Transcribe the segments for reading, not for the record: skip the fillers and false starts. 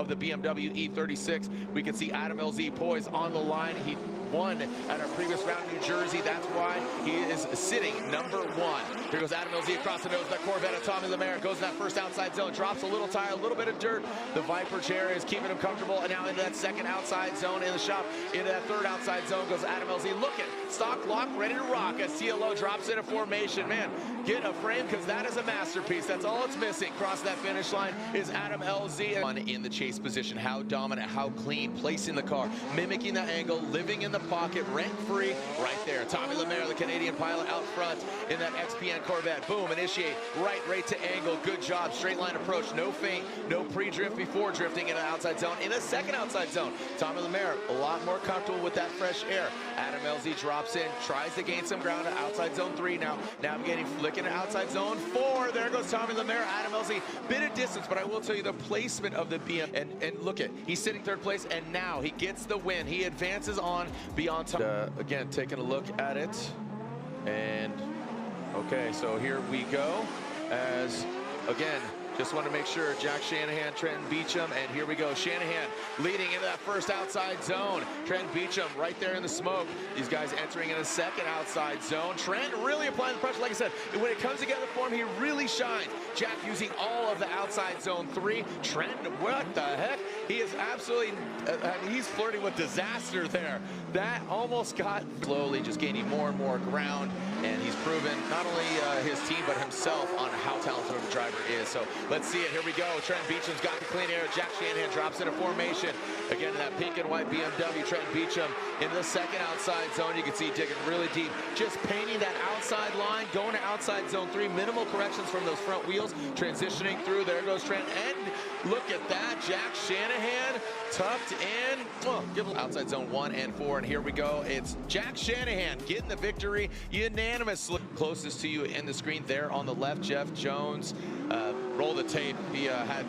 the BMW E36. We can see Adam LZ poised on the line. He won at our previous round in New Jersey. That's why he is sitting #1. Here goes Adam LZ across the nose of that Corvette of Tommy Lemaire. Goes in that first outside zone, drops a little tire, a little bit of dirt. The Viper chair is keeping him comfortable, and now into that second outside zone in the shop. Into that third outside zone goes Adam LZ. Looking, stock lock, ready to rock as ST.Louis drops in a formation. Man, get a frame because that is a masterpiece. That's all it's missing. Cross that finish line is Adam LZ. In the chase position, how dominant, how clean, placing the car, mimicking the angle, living in the pocket, rent-free, right there. Tommy Lemaire, the Canadian pilot, out front in that XPN Corvette. Boom, initiate, right to angle. Good job, straight line approach, no feint, no pre-drift before drifting in an outside zone. In a second outside zone, Tommy Lemaire, a lot more comfortable with that fresh air. Adam LZ drops in, tries to gain some ground at outside zone 3 now, navigating, flicking to outside zone 4. There goes Tommy Lemaire, Adam LZ, bit of distance, but I will tell you the placement of the BM, and look at, he's sitting 3rd place, and now he gets the win. He advances on beyond time. Again, taking a look at it, and okay, so here we go, as, again, just want to make sure, Jack Shanahan, Trenton Beecham, and here we go. Shanahan leading into that first outside zone. Trenton Beecham right there in the smoke. These guys entering in a second outside zone. Trent really applying the pressure. Like I said, when it comes together for him, he really shines. Jack using all of the outside zone 3. Trent, what the heck? He is absolutely, he's flirting with disaster there. That almost got slowly, just gaining more and more ground, and he's proven not only his team, but himself on how talented of a driver is. So let's see it. Here we go. Trent Beecham's got the clean air. Jack Shanahan drops in a formation. Again, in that pink and white BMW, Trent Beecham into the second outside zone. You can see digging really deep. Just painting that outside line, going to outside zone 3. Minimal corrections from those front wheels. Transitioning through. There goes Trent. And look at that. Jack Shanahan tucked in. Oh, give him outside zone 1 and 4. And here we go. It's Jack Shanahan getting the victory unanimously. Closest to you in the screen there on the left, Jeff Jones. Roll the tape. He had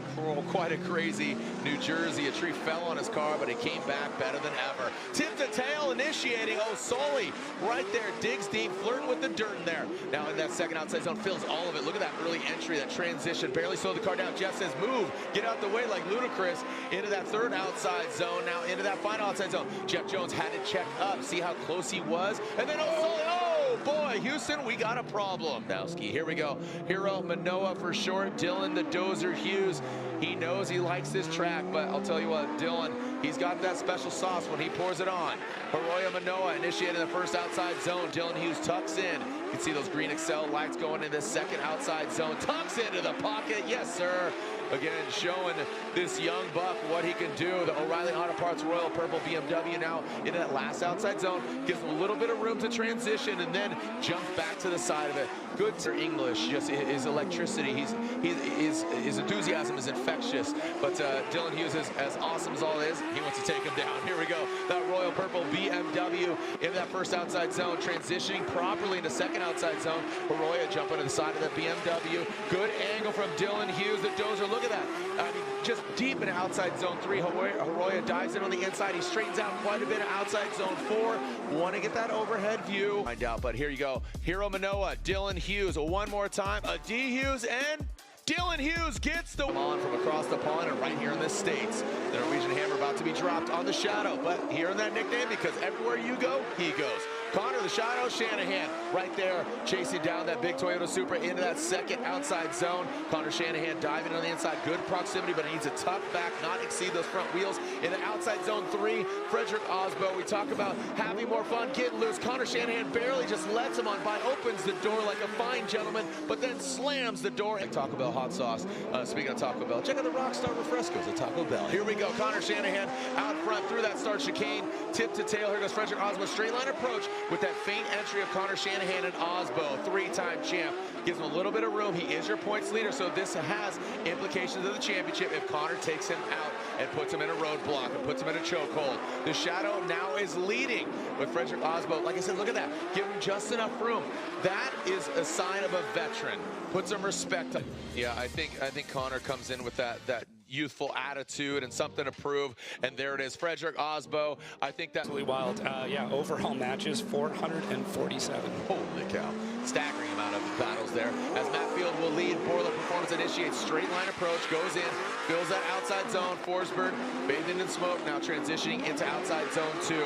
quite a crazy New Jersey. A tree fell on his car, but he came back better than ever. Tip to tail initiating. Oh, Sully right there, digs deep, flirting with the dirt in there. Now in that second outside zone, fills all of it. Look at that early entry, that transition. Barely slowed the car down. Jeff says, move, get out the way like ludicrous. Into that third outside zone. Now into that final outside zone. Jeff Jones had to check up, see how close he was. And then, oh, Sully, oh boy, Houston, we got a problem. Dowski, here we go. Hero MINOWA for short. Dylan the Dozer Hughes. He knows he likes this track, but I'll tell you what, Dylan, he's got that special sauce when he pours it on. HIROYA MINOWA initiating the first outside zone. Dylan Hughes tucks in. You can see those green Excel lights going in this second outside zone. Tucks into the pocket. Yes, sir. Again, showing this young buck what he can do. The O'Reilly Auto Parts Royal Purple BMW now into that last outside zone. Gives him a little bit of room to transition and then jump back to the side of it. Good for English, just his electricity. His enthusiasm is infectious. But Dylan Hughes is as awesome as all it is. He wants to take him down. Here we go. That Royal Purple BMW in that first outside zone. Transitioning properly into second outside zone. HIROYA jumping to the side of that BMW. Good angle from Dylan Hughes. The Dozer, look at that. I mean, just deep in outside zone 3. HIROYA dives in on the inside. He straightens out quite a bit of outside zone 4. Want to get that overhead view. Find out, but here you go. Hero MINOWA, Dylan Hughes. One more time. A D Hughes and Dylan Hughes gets the on from across the pond and right here in the States. The Norwegian Hammer about to be dropped on the Shadow, but hearing that nickname because everywhere you go, he goes. Connor the Shadow Shanahan right there chasing down that big Toyota Supra into that second outside zone. Connor Shanahan diving on the inside. Good proximity, but he needs to tuck back, not exceed those front wheels. In the outside zone 3, Frederick Osbo. We talk about having more fun, getting loose. Connor Shanahan barely just lets him on by, opens the door like a fine gentleman, but then slams the door. And Taco Bell hot sauce. Speaking of Taco Bell, check out the Rockstar Refrescos at Taco Bell. Here we go. Connor Shanahan out front through that start chicane. Tip to tail. Here goes Frederick Osbo. Straight line approach with that faint entry of Connor Shanahan and Osbo, 3-time champ. Gives him a little bit of room. He is your points leader, so this has implications of the championship if Connor takes him out and puts him in a roadblock and puts him in a chokehold. The Shadow now is leading with Frederick Osbo. Like I said, look at that. Give him just enough room. That is a sign of a veteran. Put some respect. Yeah, I think Connor comes in with that youthful attitude and something to prove, and there it is. Frederick Osbo, I think that's absolutely wild. Yeah, overall matches 447. Holy cow. staggering amount of battles there. As Matt Field will lead, Borla Performance initiates straight line approach, goes in, fills that outside zone. Forsberg bathing in smoke, now transitioning into outside zone 2.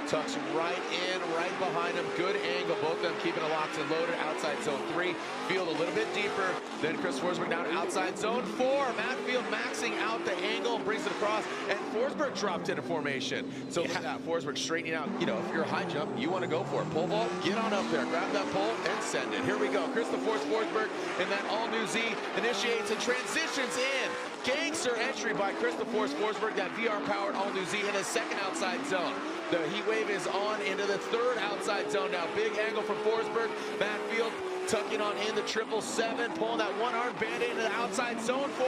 Tucks right in, right behind him. Good angle. Both of them keeping it locked and loaded. Outside zone 3. Field a little bit deeper. Then Chris Forsberg down outside zone 4. Matt Field maxing out the angle and brings it across. And Forsberg dropped into formation. So look at that. Forsberg straightening out. You know, if you're a high jump, you want to go for it. Pole vault, get on up there. Grab that pole and send it. Here we go. Chris Forsberg in that all-new Z initiates and transitions in. Gangster entry by Christopher Forsberg, that VR-powered all-new Z in his second outside zone. The heat wave is on into the third outside zone now. Big angle from Forsberg. Matt Field tucking on in the 777, pulling that one-arm band into the outside zone 4.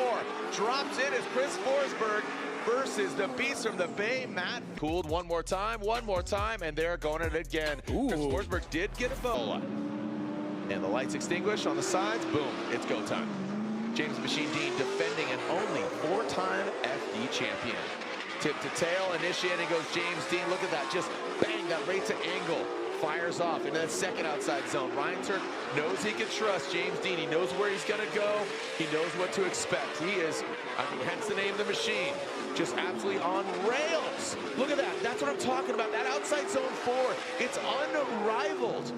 Drops in as Chris Forsberg versus the beast from the Bay, Matt. Cooled one more time, and they're going at it again. Ooh. Chris Forsberg did get a vote. And the lights extinguish on the sides. Boom, it's go time. James Machine Dean defending an only 4-time FD champion. Tip to tail, initiating goes James Dean. Look at that, just bang, that right to angle. Fires off into that second outside zone. Ryan Turk knows he can trust James Dean. He knows where he's gonna go. He knows what to expect. He is, I mean, hence the name The Machine. Just absolutely on rails. Look at that, that's what I'm talking about. That outside zone 4, it's unrivaled.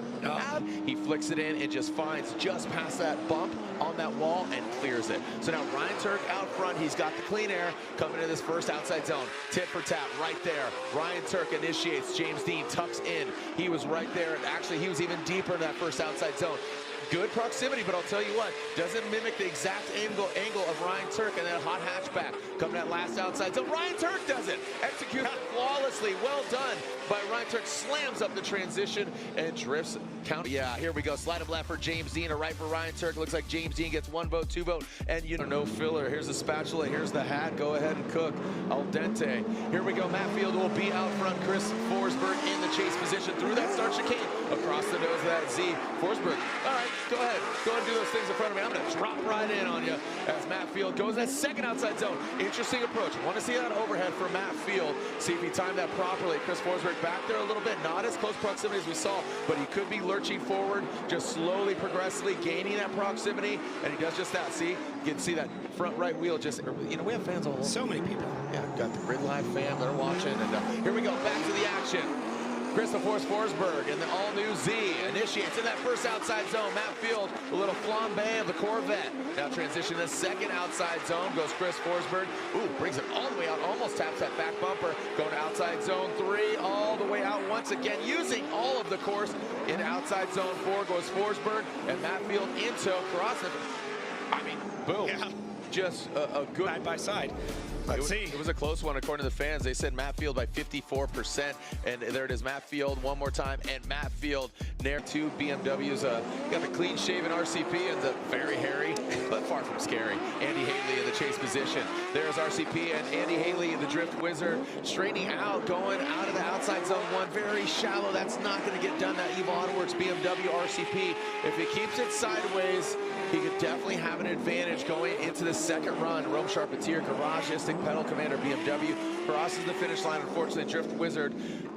He flicks it in and just finds just past that bump on that wall and clears it. So now Ryan Turk out front, he's got the clean air coming into this first outside zone. Tip for tap right there. Ryan Turk initiates, James Dean tucks in. He was right there, and actually he was even deeper in that first outside zone. Good proximity, but I'll tell you what, doesn't mimic the exact angle of Ryan Turk and that hot hatchback coming that last outside zone. Ryan Turk does it, executed flawlessly, well done by Ryan Turk, slams up the transition and drifts. Count. Yeah, here we go, slide him left for James Dean, a right for Ryan Turk. Looks like James Dean gets 1 vote, 2 vote, and you know, no filler. Here's the spatula, here's the hat, go ahead and cook. Al dente. Here we go, Matt Field will be out front. Chris Forsberg in the chase position through that start chicane, across the nose of that Z. Forsberg, all right, go ahead and do those things in front of me. I'm gonna drop right in on you as Matt Field goes that second outside zone. Interesting approach. Want to see that overhead for Matt Field. See if he timed that properly. Chris Forsberg back there a little bit, not as close proximity as we saw, but he could be lurching forward, just slowly, progressively gaining that proximity, and he does just that. See, you can see that front right wheel just, you know, we have fans all over. So many people. Yeah, got the Grid Live fam, they're watching, and here we go, back to the action. Christopher Forsberg and the all-new Z initiates in that first outside zone. Matt Field, a little flambe of the Corvette. Now transition to the second outside zone goes Chris Forsberg. Ooh, brings it all the way out, almost taps that back bumper. Going to outside zone 3, all the way out once again, using all of the course. In outside zone 4 goes Forsberg, and Matt Field into crossing. I mean, boom. Yeah. Just a good side by side. Let's see. It was a close one according to the fans. They said Matt Field by 54%, and there it is, Matt Field one more time, and Matt Field near 2 BMWs. Got the clean-shaven RCP and the very hairy, but far from scary, Andy Haley in the chase position. There's RCP and Andy Haley, the Drift Wizard, straightening out, going out of the outside zone 1, very shallow. That's not going to get done. That Evo Autoworks BMW RCP, if he keeps it sideways, he could definitely have an advantage going into the second run. Rome Charpentier, Garagistic, Pedal Commander, BMW crosses the finish line. Unfortunately, Drift Wizard,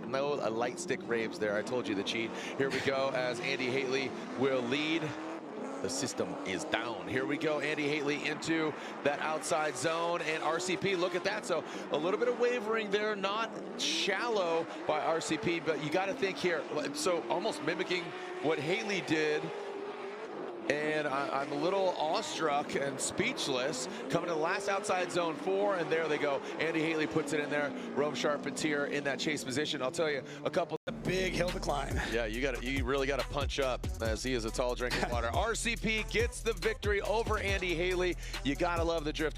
no, a light stick raves there. I told you the cheat. Here we go as Andy Haley will lead. The system is down. Here we go, Andy Haley into that outside zone, and RCP, look at that. So a little bit of wavering there, not shallow by RCP, but you got to think here. So almost mimicking what Haley did. And I'm a little awestruck and speechless. Coming to the last outside zone 4, and there they go. Andy Haley puts it in there. Rome Charpentier in that chase position. I'll tell you a couple. A big hill to climb. Yeah, you really got to punch up as he is a tall drink of water. RCP gets the victory over Andy Haley. You got to love the drift.